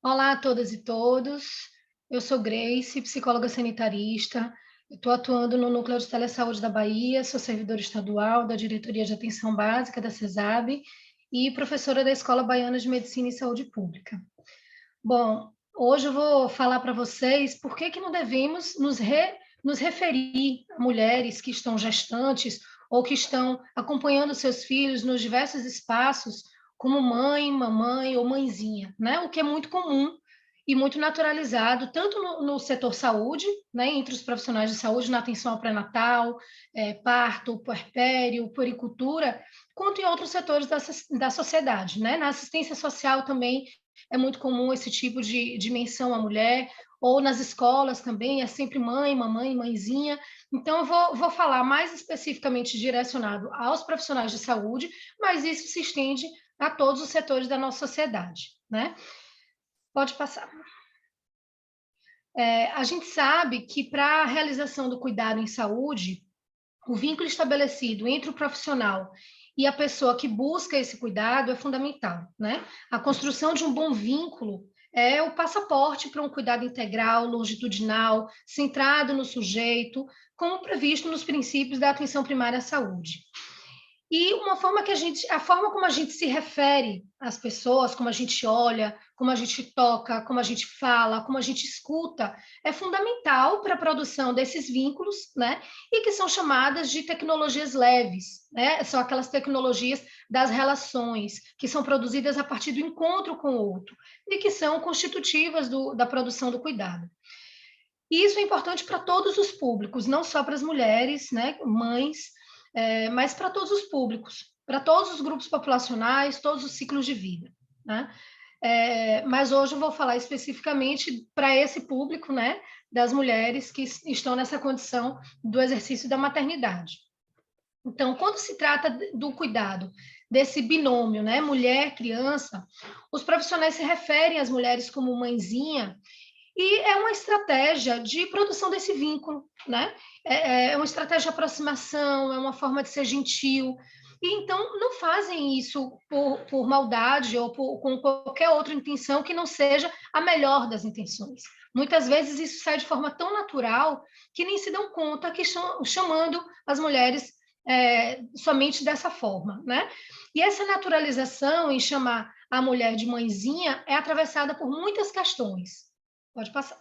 Olá a todas e todos. Eu sou Grace, psicóloga sanitarista. Estou atuando no Núcleo de Telesaúde da Bahia, sou servidora estadual da Diretoria de Atenção Básica da CESAB e professora da Escola Baiana de Medicina e Saúde Pública. Bom, hoje eu vou falar para vocês por que não devemos nos referir a mulheres que estão gestantes ou que estão acompanhando seus filhos nos diversos espaços como mãe, mamãe ou mãezinha, né? O que é muito comum e muito naturalizado, tanto no setor saúde, né, entre os profissionais de saúde, na atenção ao pré-natal, parto, puerpério, puericultura, quanto em outros setores da sociedade, né? Na assistência social também é muito comum esse tipo de menção à mulher, ou nas escolas também, é sempre mãe, mamãe, mãezinha. Então, eu vou falar mais especificamente direcionado aos profissionais de saúde, mas isso se estende a todos os setores da nossa sociedade, né? Pode passar. A gente sabe que para a realização do cuidado em saúde, o vínculo estabelecido entre o profissional e a pessoa que busca esse cuidado é fundamental, né? A construção de um bom vínculo é o passaporte para um cuidado integral, longitudinal, centrado no sujeito, como previsto nos princípios da atenção primária à saúde. E a forma como a gente se refere às pessoas, como a gente olha, como a gente toca, como a gente fala, como a gente escuta, é fundamental para a produção desses vínculos, né? E que são chamadas de tecnologias leves, né? São aquelas tecnologias das relações, que são produzidas a partir do encontro com o outro, e que são constitutivas da produção do cuidado. E isso é importante para todos os públicos, não só para as mulheres, né, mães, mas para todos os públicos, para todos os grupos populacionais, todos os ciclos de vida, né? Mas hoje eu vou falar especificamente para esse público, né, das mulheres que estão nessa condição do exercício da maternidade. Então, quando se trata do cuidado desse binômio, né, mulher-criança, os profissionais se referem às mulheres como mãezinha, e é uma estratégia de produção desse vínculo, né? É uma estratégia de aproximação, é uma forma de ser gentil. E então não fazem isso por maldade ou com qualquer outra intenção que não seja a melhor das intenções. Muitas vezes isso sai de forma tão natural que nem se dão conta que estão chamando as mulheres somente dessa forma, né? E essa naturalização em chamar a mulher de mãezinha é atravessada por muitas questões. Pode passar.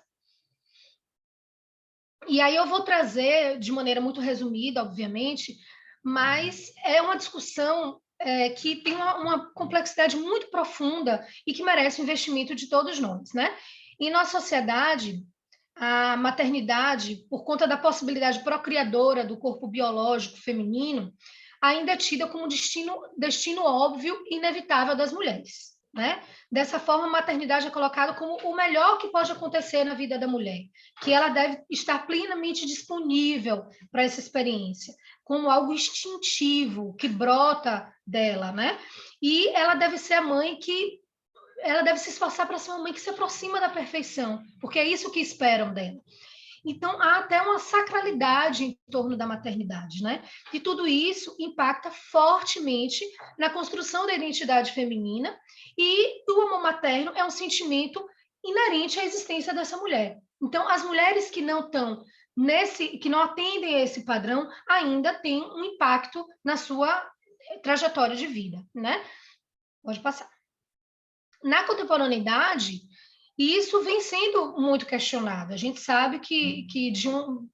E aí eu vou trazer de maneira muito resumida, obviamente, mas é uma discussão que tem uma complexidade muito profunda e que merece o investimento de todos nós, né? Em nossa sociedade, a maternidade, por conta da possibilidade procriadora do corpo biológico feminino, ainda é tida como destino óbvio e inevitável das mulheres, né? Dessa forma, a maternidade é colocada como o melhor que pode acontecer na vida da mulher, que ela deve estar plenamente disponível para essa experiência, como algo instintivo que brota dela, né? E ela deve ser a mãe que ela deve se esforçar para ser uma mãe que se aproxima da perfeição, porque é isso que esperam dela. Então, há até uma sacralidade em torno da maternidade, né? E tudo isso impacta fortemente na construção da identidade feminina e o amor materno é um sentimento inerente à existência dessa mulher. Então, as mulheres que não estão que não atendem a esse padrão, ainda têm um impacto na sua trajetória de vida, né? Pode passar. Na contemporaneidade, isso vem sendo muito questionado. A gente sabe que de um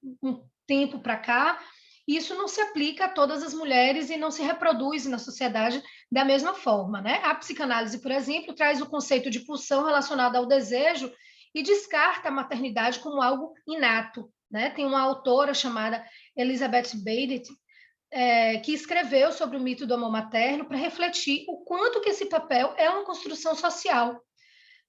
tempo para cá, isso não se aplica a todas as mulheres e não se reproduz na sociedade da mesma forma, né? A psicanálise, por exemplo, traz o conceito de pulsão relacionada ao desejo e descarta a maternidade como algo inato, né? Tem uma autora chamada Elizabeth Bennett, que escreveu sobre o mito do amor materno para refletir o quanto que esse papel é uma construção social,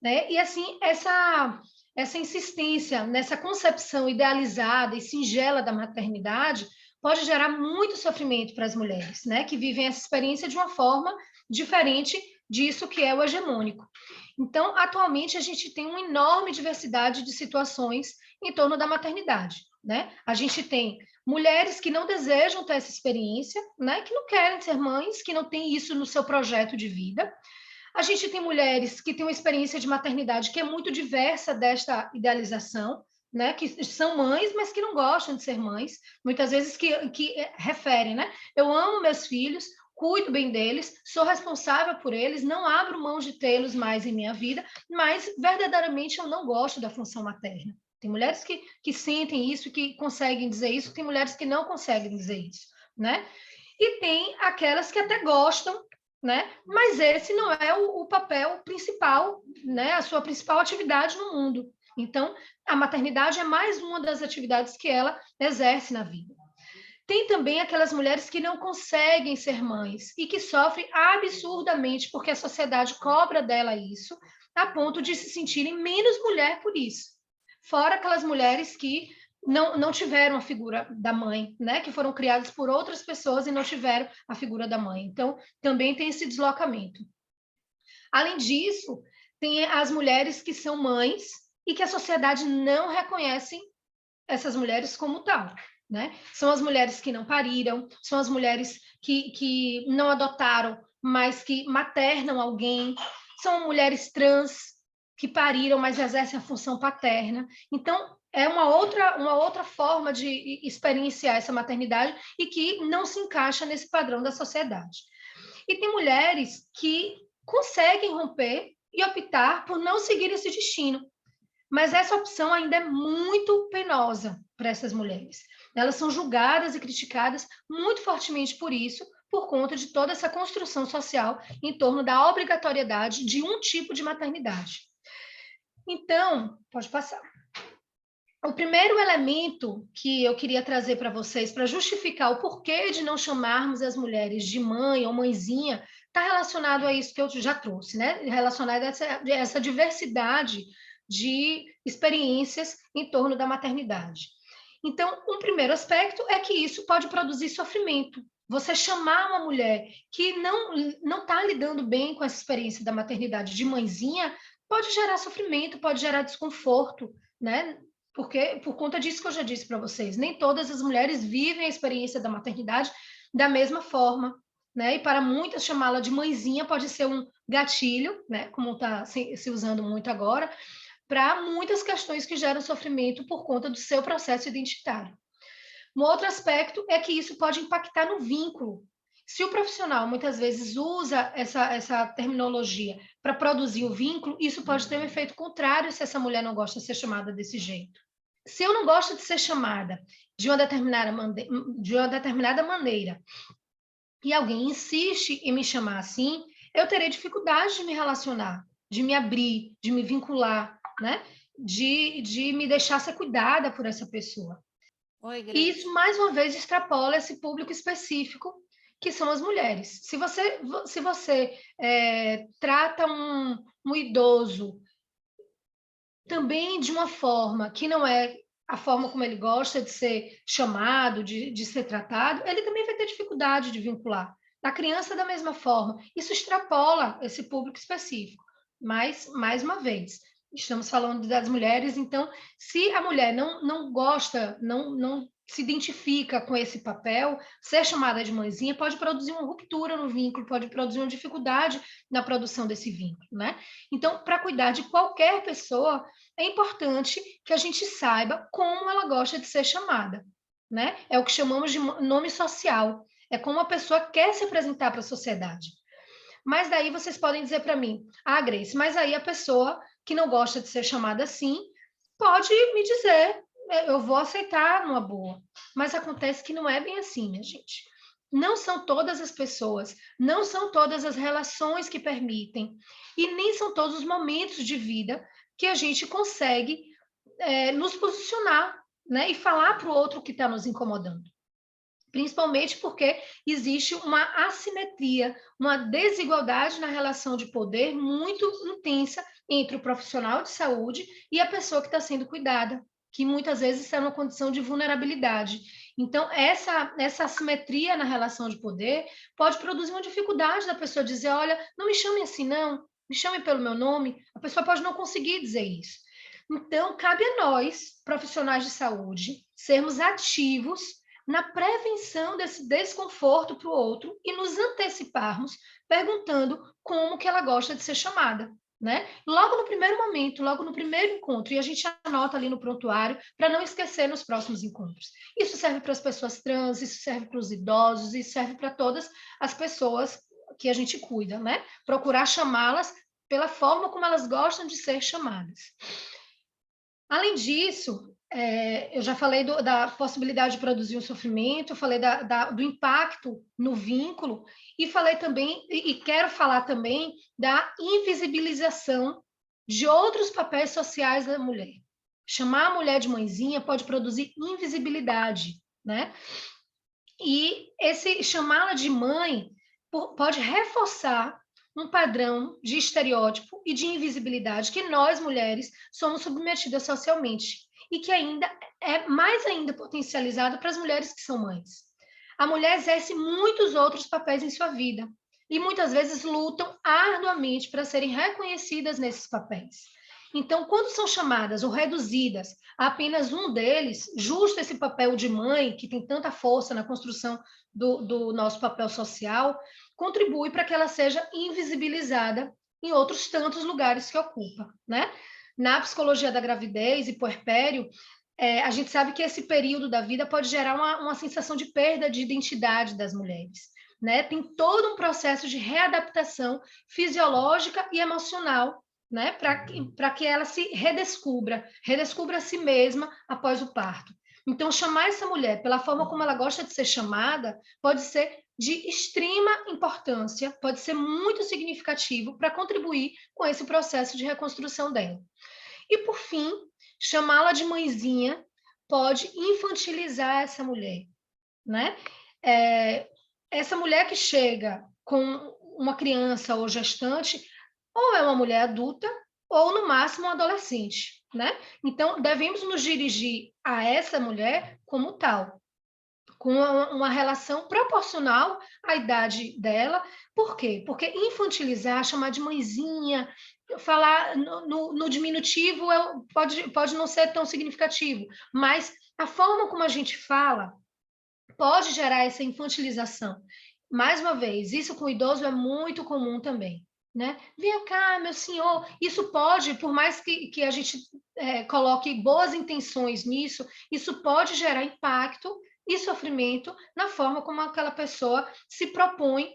né? E assim, essa insistência nessa concepção idealizada e singela da maternidade pode gerar muito sofrimento para as mulheres, né? Que vivem essa experiência de uma forma diferente disso que é o hegemônico. Então, atualmente, a gente tem uma enorme diversidade de situações em torno da maternidade, né? A gente tem mulheres que não desejam ter essa experiência, né? Que não querem ser mães, que não têm isso no seu projeto de vida. A gente tem mulheres que têm uma experiência de maternidade que é muito diversa desta idealização, né, que são mães, mas que não gostam de ser mães, muitas vezes que referem, né? Eu amo meus filhos, cuido bem deles, sou responsável por eles, não abro mão de tê-los mais em minha vida, mas verdadeiramente eu não gosto da função materna. Tem mulheres que sentem isso, que conseguem dizer isso, tem mulheres que não conseguem dizer isso, né? E tem aquelas que até gostam, né? Mas esse não é o papel principal, né? A sua principal atividade no mundo. Então, a maternidade é mais uma das atividades que ela exerce na vida. Tem também aquelas mulheres que não conseguem ser mães e que sofrem absurdamente porque a sociedade cobra dela isso, a ponto de se sentirem menos mulher por isso. Fora aquelas mulheres que não tiveram a figura da mãe, né? Que foram criadas por outras pessoas e não tiveram a figura da mãe. Então, também tem esse deslocamento. Além disso, tem as mulheres que são mães e que a sociedade não reconhece essas mulheres como tal. Né? São as mulheres que não pariram, são as mulheres que não adotaram, mas que maternam alguém, são mulheres trans que pariram, mas exercem a função paterna. Então, é uma outra forma de experienciar essa maternidade e que não se encaixa nesse padrão da sociedade. E tem mulheres que conseguem romper e optar por não seguir esse destino. Mas essa opção ainda é muito penosa para essas mulheres. Elas são julgadas e criticadas muito fortemente por isso, por conta de toda essa construção social em torno da obrigatoriedade de um tipo de maternidade. Então, pode passar. O primeiro elemento que eu queria trazer para vocês, para justificar o porquê de não chamarmos as mulheres de mãe ou mãezinha, está relacionado a isso que eu já trouxe, né? Relacionado a essa diversidade de experiências em torno da maternidade. Então, um primeiro aspecto é que isso pode produzir sofrimento. Você chamar uma mulher que não está lidando bem com essa experiência da maternidade de mãezinha pode gerar sofrimento, pode gerar desconforto, né? Porque, por conta disso que eu já disse para vocês, nem todas as mulheres vivem a experiência da maternidade da mesma forma, né? E para muitas, chamá-la de mãezinha pode ser um gatilho, né? Como está se usando muito agora, para muitas questões que geram sofrimento por conta do seu processo identitário. Um outro aspecto é que isso pode impactar no vínculo. Se o profissional muitas vezes usa essa terminologia para produzir o vínculo, isso pode ter um efeito contrário se essa mulher não gosta de ser chamada desse jeito. Se eu não gosto de ser chamada de uma determinada maneira e alguém insiste em me chamar assim, eu terei dificuldade de me relacionar, de me abrir, de me vincular, né? De me deixar ser cuidada por essa pessoa. Oi, E isso, Gretchen. mais uma vez, extrapola esse público específico, que são as mulheres. Se você trata um idoso também de uma forma que não é a forma como ele gosta de ser chamado, de ser tratado, ele também vai ter dificuldade de vincular. A criança, da mesma forma. Isso extrapola esse público específico. Mas, mais uma vez, estamos falando das mulheres, então, se a mulher não gosta, não se identifica com esse papel, ser chamada de mãezinha pode produzir uma ruptura no vínculo, pode produzir uma dificuldade na produção desse vínculo, né? Então, para cuidar de qualquer pessoa, é importante que a gente saiba como ela gosta de ser chamada, né? É o que chamamos de nome social. É como a pessoa quer se apresentar para a sociedade. Mas daí vocês podem dizer para mim, Grace, mas aí a pessoa que não gosta de ser chamada assim pode me dizer, eu vou aceitar numa boa. Mas acontece que não é bem assim, minha gente. Não são todas as pessoas, não são todas as relações que permitem, e nem são todos os momentos de vida que a gente consegue nos posicionar, né, e falar para o outro que está nos incomodando. Principalmente porque existe uma assimetria, uma desigualdade na relação de poder muito intensa entre o profissional de saúde e a pessoa que está sendo cuidada, que muitas vezes está numa condição de vulnerabilidade. Então, essa assimetria na relação de poder pode produzir uma dificuldade da pessoa dizer: olha, não me chame assim, não, me chame pelo meu nome. A pessoa pode não conseguir dizer isso. Então, cabe a nós, profissionais de saúde, sermos ativos na prevenção desse desconforto para o outro e nos anteciparmos perguntando como que ela gosta de ser chamada. Né? Logo no primeiro momento, logo no primeiro encontro, e a gente anota ali no prontuário para não esquecer nos próximos encontros. Isso serve para as pessoas trans, isso serve para os idosos, isso serve para todas as pessoas que a gente cuida, né? Procurar chamá-las pela forma como elas gostam de ser chamadas. Além disso, eu já falei da possibilidade de produzir um sofrimento, falei do impacto no vínculo, e falei também, e quero falar também da invisibilização de outros papéis sociais da mulher. Chamar a mulher de mãezinha pode produzir invisibilidade, né? E esse chamá-la de mãe pode reforçar um padrão de estereótipo e de invisibilidade que nós, mulheres, somos submetidas socialmente e que ainda é mais ainda potencializado para as mulheres que são mães. A mulher exerce muitos outros papéis em sua vida e muitas vezes lutam arduamente para serem reconhecidas nesses papéis. Então, quando são chamadas ou reduzidas a apenas um deles, justo esse papel de mãe, que tem tanta força na construção do nosso papel social, contribui para que ela seja invisibilizada em outros tantos lugares que ocupa, né? Na psicologia da gravidez e puerpério, a gente sabe que esse período da vida pode gerar uma sensação de perda de identidade das mulheres. Né? Tem todo um processo de readaptação fisiológica e emocional, né? Para que ela se redescubra a si mesma após o parto. Então, chamar essa mulher pela forma como ela gosta de ser chamada pode ser de extrema importância, pode ser muito significativo para contribuir com esse processo de reconstrução dela. E, por fim, chamá-la de mãezinha pode infantilizar essa mulher, né? Essa mulher que chega com uma criança ou gestante, ou é uma mulher adulta, ou no máximo um adolescente, né? Então, devemos nos dirigir a essa mulher como tal, com uma relação proporcional à idade dela. Por quê? Porque infantilizar, chamar de mãezinha, falar no diminutivo pode não ser tão significativo, mas a forma como a gente fala pode gerar essa infantilização. Mais uma vez, isso com o idoso é muito comum também. Né? Vem cá, meu senhor, isso pode, por mais que a gente coloque boas intenções nisso, isso pode gerar impacto e sofrimento na forma como aquela pessoa se propõe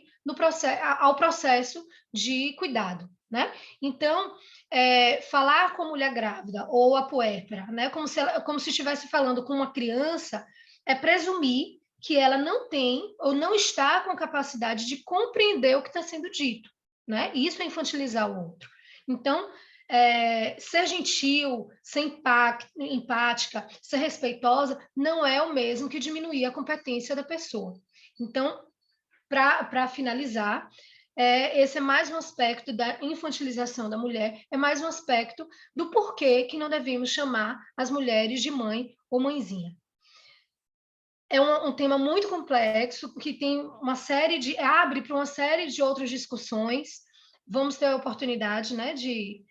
ao processo de cuidado. Né? Então, falar com a mulher grávida ou a puérpera, né? como se estivesse falando com uma criança, é presumir que ela não tem ou não está com capacidade de compreender o que está sendo dito. Né? E isso é infantilizar o outro. Então, ser gentil, ser empática, ser respeitosa, não é o mesmo que diminuir a competência da pessoa. Então, para finalizar, esse é mais um aspecto da infantilização da mulher, é mais um aspecto do porquê que não devemos chamar as mulheres de mãe ou mãezinha. É um tema muito complexo, que tem abre para uma série de outras discussões. Vamos ter a oportunidade, né, de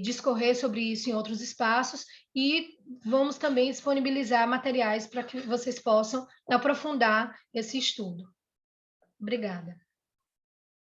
discorrer sobre isso em outros espaços e vamos também disponibilizar materiais para que vocês possam aprofundar esse estudo. Obrigada.